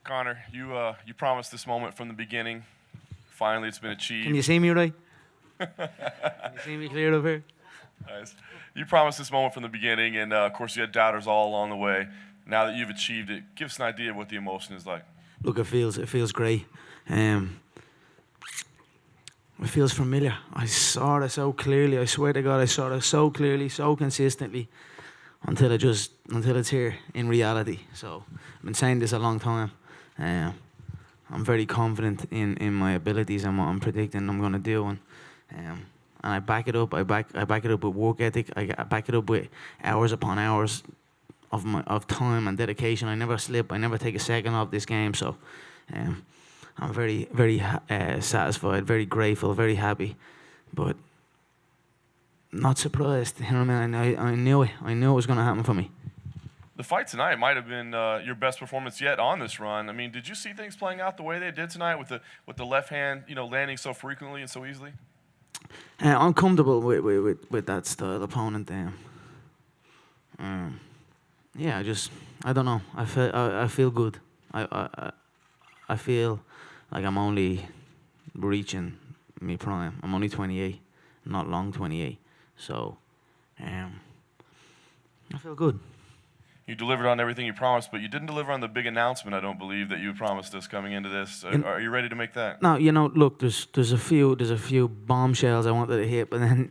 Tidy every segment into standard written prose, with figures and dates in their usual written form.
Connor, you promised this moment from the beginning. Finally, it's been achieved. Can you see me right? Can you see me clear up here? Nice. You promised this moment from the beginning, and of course, you had doubters all along the way. Now that you've achieved it, give us an idea of what the emotion is like. Look, it feels great. It feels familiar. I saw it so clearly. I swear to God, I saw it so clearly, so consistently, until it's here in reality. So I've been saying this a long time. I'm very confident in my abilities and what I'm predicting I'm gonna do, and I back it up. I back it up with work ethic. I back it up with hours upon hours of time and dedication. I never slip. I never take a second off this game. So I'm very satisfied, very grateful, very happy, but not surprised. You know what I mean? I knew it. I knew it was gonna happen for me. The fight tonight might have been your best performance yet on this run. I mean, did you see things playing out the way they did tonight with the left hand, landing so frequently and so easily? I'm comfortable with that style opponent. Yeah, I don't know. I feel good. I feel like I'm only reaching me prime. I'm only 28, not long 28. So, I feel good. You delivered on everything you promised, but you didn't deliver on the big announcement, I don't believe, that you promised us coming into this. Are you ready to make that? No, look, there's a few bombshells I wanted to hit, but then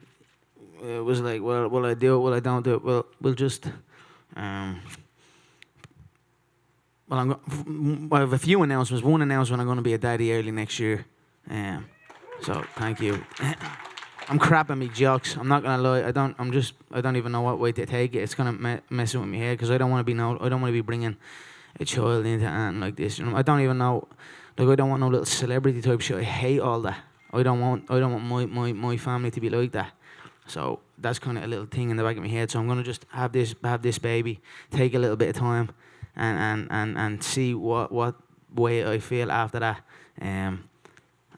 it was like, well, will I do it? Will I don't do it? Well, we'll just. I have a few announcements. One announcement: I'm going to be a daddy early next year. So thank you. I'm crapping me jokes. I'm not gonna lie. I don't even know what way to take it. It's gonna mess with my head because I don't want to be bringing a child into anything like this. I don't even know. Like, I don't want no little celebrity type shit. I hate all that. I don't want my family to be like that. So that's kind of a little thing in the back of my head. So I'm gonna just have this baby, take a little bit of time, and see what way I feel after that.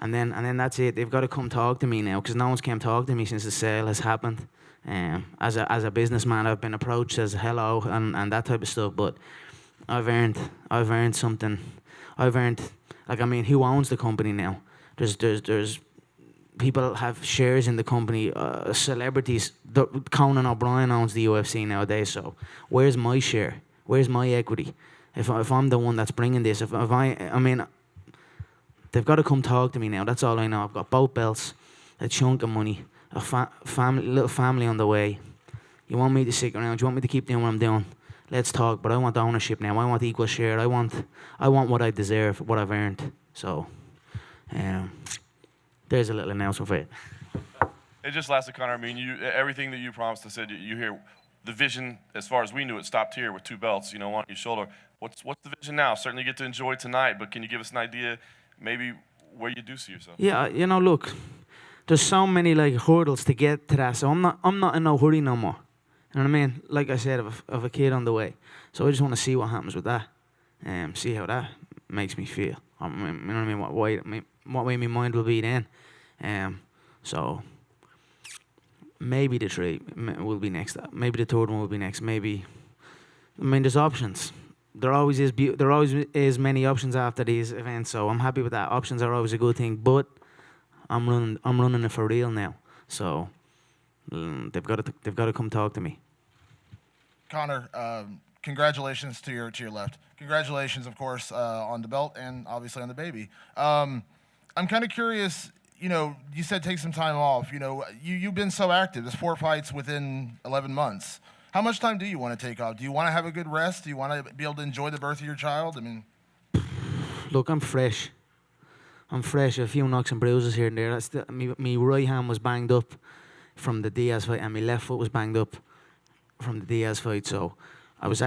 And then that's it. They've got to come talk to me now because no one's came talk to me since the sale has happened. As a businessman, I've been approached as hello and that type of stuff. But I've earned something. Who owns the company now? There's people have shares in the company. Celebrities. Conan O'Brien owns the UFC nowadays. So where's my share? Where's my equity? If I'm the one that's bringing this, they've got to come talk to me now. That's all I know. I've got both belts, a chunk of money, a little family on the way. You want me to stick around? You want me to keep doing what I'm doing? Let's talk. But I want ownership now. I want equal share. I want what I deserve, what I've earned. So, there's a little announcement for it. It just lasted, Connor. I mean, everything that you promised. I said you hear the vision, as far as we knew, it stopped here with two belts. One on your shoulder. What's the vision now? Certainly get to enjoy tonight, but can you give us an idea? Maybe where you do see yourself. Yeah, look, there's so many hurdles to get to that. So I'm not in no hurry no more. You know what I mean? Like I said, of a kid on the way. So I just want to see what happens with that, see how that makes me feel. You know what I mean? What way my mind will be then. So maybe the three will be next. Maybe the third one will be next. Maybe. There's options. There always is many options after these events, so I'm happy with that. Options are always a good thing, but I'm running it for real now. So they've got to come talk to me. Connor, congratulations to your left. Congratulations, of course, on the belt and obviously on the baby. I'm kind of curious. You said take some time off. You've been so active. There's 4 fights within 11 months. How much time do you want to take off? Do you want to have a good rest? Do you want to be able to enjoy the birth of your child? Look, I'm fresh. A few knocks and bruises here and there. My right hand was banged up from the Diaz fight, and my left foot was banged up from the Diaz fight. So I was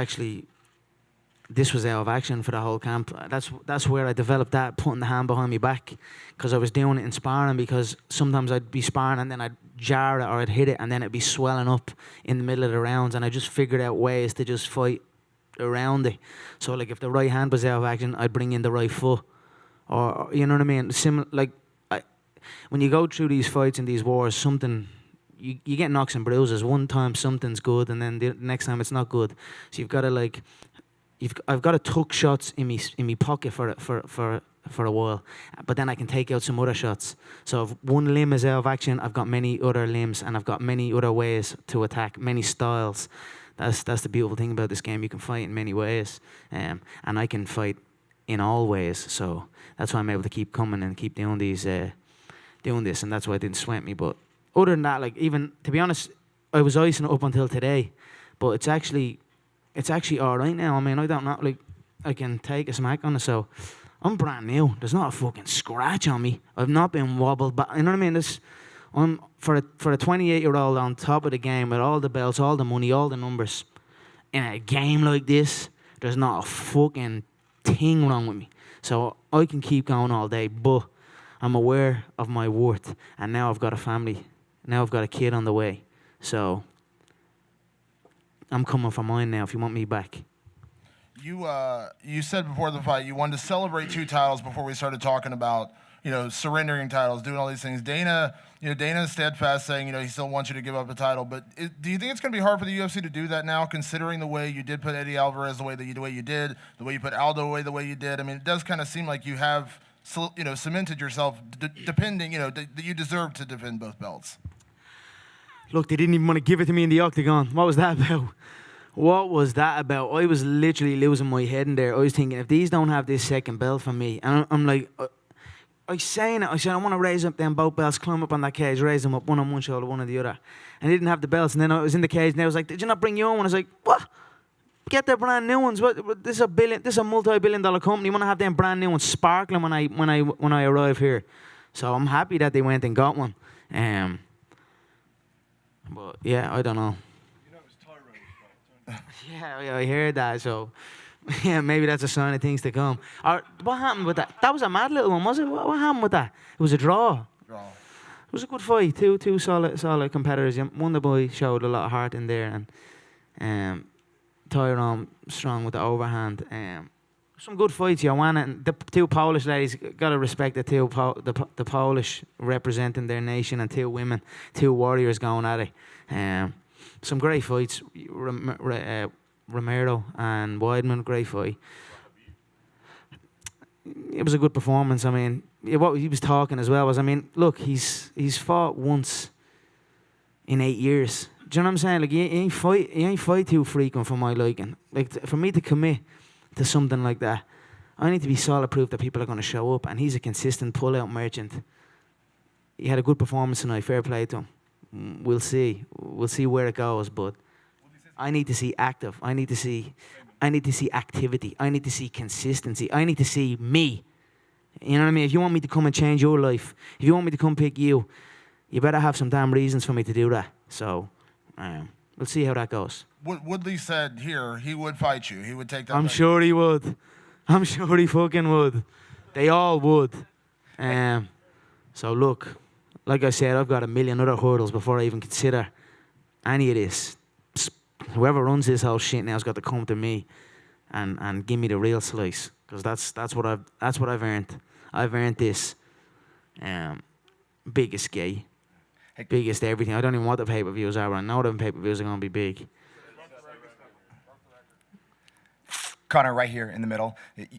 this was out of action for the whole camp. That's where I developed that, putting the hand behind my back, because I was doing it in sparring, because sometimes I'd be sparring and then I'd jar it or I'd hit it and then it'd be swelling up in the middle of the rounds, and I just figured out ways to just fight around it. So if the right hand was out of action, I'd bring in the right foot, or you know what I mean? When you go through these fights and these wars, something you get knocks and bruises. One time something's good and then the next time it's not good. So you've got to I've got to tuck shots in me pocket for a while, but then I can take out some other shots. So if one limb is out of action, I've got many other limbs, and I've got many other ways to attack, many styles. That's the beautiful thing about this game. You can fight in many ways, and I can fight in all ways. So that's why I'm able to keep coming and keep doing this, and that's why it didn't sweat me. But other than that, like, even to be honest, I was icing it up until today, but it's actually all right now. I mean, I don't know, like, I can take a smack on it, so I'm brand new. There's not a fucking scratch on me. I've not been wobbled, but you know what I mean. I'm for a 28-year-old on top of the game with all the belts, all the money, all the numbers. In a game like this, there's not a fucking thing wrong with me. So I can keep going all day, but I'm aware of my worth, and now I've got a family. Now I've got a kid on the way, so I'm coming for mine now. If you want me back. You said before the fight you wanted to celebrate 2 titles before we started talking about, you know, surrendering titles, doing all these things. Dana's steadfast saying, you know, he still wants you to give up the title. But do you think it's going to be hard for the UFC to do that now, considering the way you did put Eddie Alvarez the way you did, the way you put Aldo away the way you did? I mean, it does kind of seem like you have, you know, cemented yourself, depending, you know, that you deserve to defend both belts. Look, they didn't even want to give it to me in the octagon. What was that about? What was that about? I was literally losing my head in there. I was thinking, if these don't have this second belt for me, and I'm like, I said, I want to raise up them both belts, climb up on that cage, raise them up, one on one shoulder, one on the other. And they didn't have the belts, and then I was in the cage, and they was like, did you not bring your own one? I was like, what? Get the brand new ones. What? This is a multi-billion-dollar company. You want to have them brand new ones sparkling when I arrive here. So I'm happy that they went and got one. But yeah, I don't know. Yeah, I heard that. So yeah, maybe that's a sign of things to come. What happened with that? That was a mad little one, was it? What happened with that? It was a draw. It was a good fight. Two solid competitors. One the boy showed a lot of heart in there, and Tyrone strong with the overhand. Some good fights, Joanna, and the 2 Polish ladies. Gotta respect the the Polish representing their nation, and 2 women, 2 warriors going at it. Some great fights. Romero and Weidman, great fight. It was a good performance. I mean, what he was talking as well was, I mean, look, he's fought once in 8 years. Do you know what I'm saying? Like, he ain't fight too frequent for my liking. Like, for me to commit to something like that, I need to be solid proof that people are going to show up, and he's a consistent pull-out merchant. He had a good performance tonight. Fair play to him. We'll see where it goes, but I need to see active. I need to see activity. I need to see consistency. I need to see me. You know what I mean? If you want me to come and change your life, if you want me to come pick you, you better have some damn reasons for me to do that. So, we'll see how that goes. Woodley said here he would fight you. He would take that. I'm sure he would. I'm sure he fucking would. They all would. So look, like I said, I've got a million other hurdles before I even consider any of this. Whoever runs this whole shit now has got to come to me and give me the real slice, because that's what I've earned. I've earned this. Biggest gay, biggest everything. I don't even know what the pay-per-views are. I know the pay-per-views are going to be big. Conor, right here in the middle.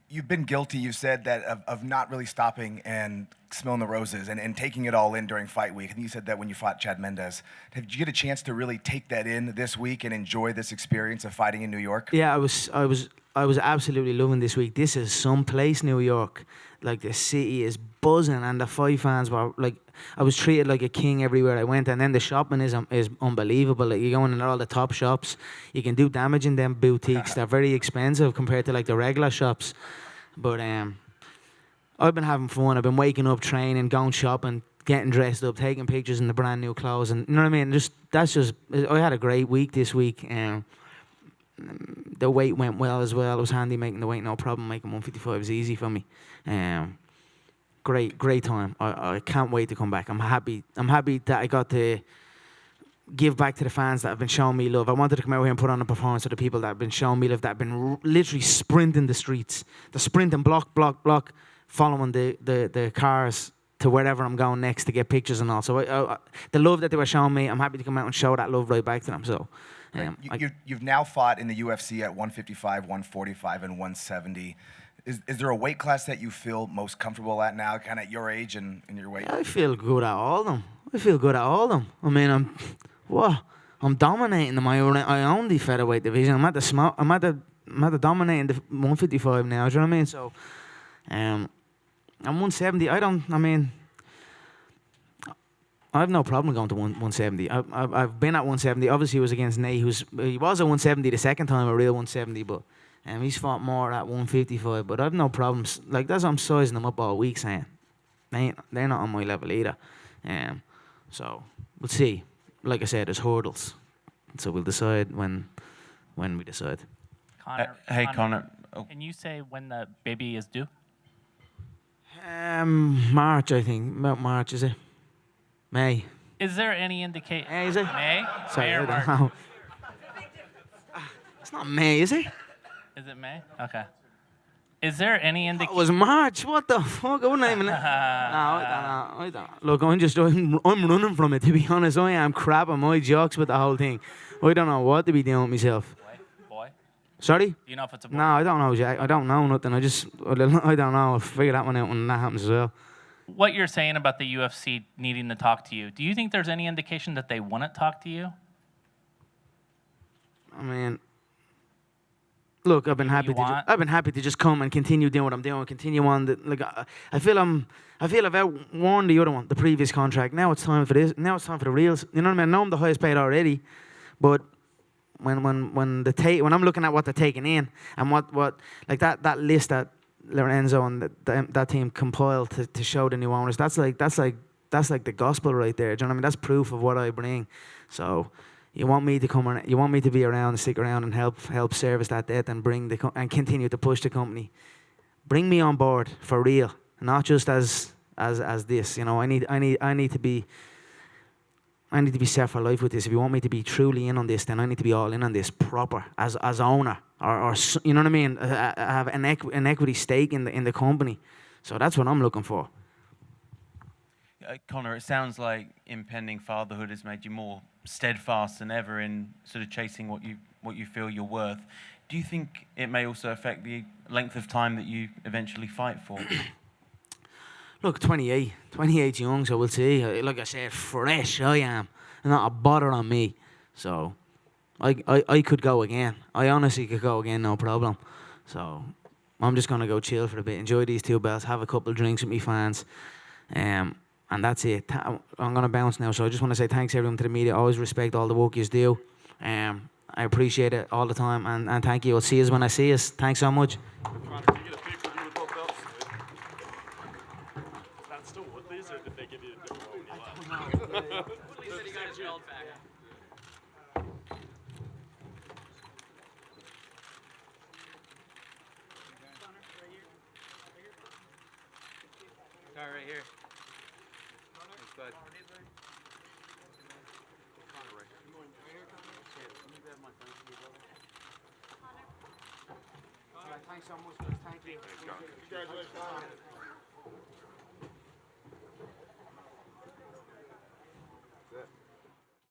You've been guilty, you said, that of not really stopping and smelling the roses and taking it all in during fight week. I think you said that when you fought Chad Mendes. Did you get a chance to really take that in this week and enjoy this experience of fighting in New York? Yeah, I was absolutely loving this week. This is some place, New York. Like, the city is buzzing, and the fight fans were like, I was treated like a king everywhere I went. And then the shopping is unbelievable. Like, you go in all the top shops, you can do damage in them boutiques. They're very expensive compared to like the regular shops. But I've been having fun. I've been waking up, training, going shopping, getting dressed up, taking pictures in the brand new clothes, and you know what I mean. I had a great week this week. The weight went well as well. It was handy making the weight, no problem. Making 155 is easy for me. Great time. I can't wait to come back. I'm happy that I got to give back to the fans that have been showing me love. I wanted to come out here and put on a performance for the people that have been showing me love, that have been literally sprinting the streets. They're sprinting block, following the cars to wherever I'm going next to get pictures and all. So the love that they were showing me, I'm happy to come out and show that love right back to them. So You've now fought in the UFC at 155, 145, and 170. Is there a weight class that you feel most comfortable at now, kind of at your age and in your weight? I feel good at all of them. I mean, I'm dominating them. I own the featherweight division. I'm at the dominating the 155 now. Do you know what I mean? So, I'm 170. I have no problem going to 170. I've been at 170. Obviously, it was against Nate, he was at 170 the second time, a real 170, but he's fought more at 155. But I've no problems. Like, that's what I'm sizing them up all week, saying they're not on my level either. So we'll see. Like I said, there's hurdles, so we'll decide when we decide. Conor, Hey, Conor. Oh. Can you say when the baby is due? March, I think. About March, is it? May. Is there any indication? May, is it? May? Sorry, May I or don't March? know. It's not May, is it? Is it May? Okay. Is there any It indication? was March. What the fuck? I wouldn't even. No, I don't. Look, I'm running from it, to be honest. I am crap on my jokes with the whole thing. I don't know what to be doing with myself. Boy? Sorry? Do you know if it's a boy? No, I don't know, Jack. I don't know nothing. I don't know. I'll figure that one out when that happens as well. What you're saying about the UFC needing to talk to you, do you think there's any indication that they wouldn't talk to you? I mean, look, I've been happy to just come and continue doing what I'm doing, continue on. I feel I've outworn the other one, the previous contract. Now it's time for this. Now it's time for the reals. You know what I mean? I know I'm the highest paid already, but when I'm looking at what they're taking in and what like that list that Lorenzo and that team compiled to show the new owners, that's like the gospel right there. Do you know what I mean? That's proof of what I bring. So you want me to come you want me to be around and stick around and help service that debt and and continue to push the company. Bring me on board for real, not just as this. You know, I need to be set for life with this. If you want me to be truly in on this, then I need to be all in on this proper as owner, or you know what I mean. I have an equity stake in the company, so that's what I'm looking for. Conor, it sounds like impending fatherhood has made you more steadfast than ever in sort of chasing what you feel you're worth. Do you think it may also affect the length of time that you eventually fight for? Look, 28 young, so we'll see. Like I said, fresh I am. Not a bother on me. So I could go again. I honestly could go again, no problem. So I'm just going to go chill for a bit, enjoy these 2 belts, have a couple of drinks with me fans. And that's it. I'm going to bounce now. So I just want to say thanks everyone to the media. Always respect all the work you do. I appreciate it all the time. And thank you. I'll see you when I see you. Thanks so much. Right here. Thanks, bud. Thanks so much. Thank you. Congratulations.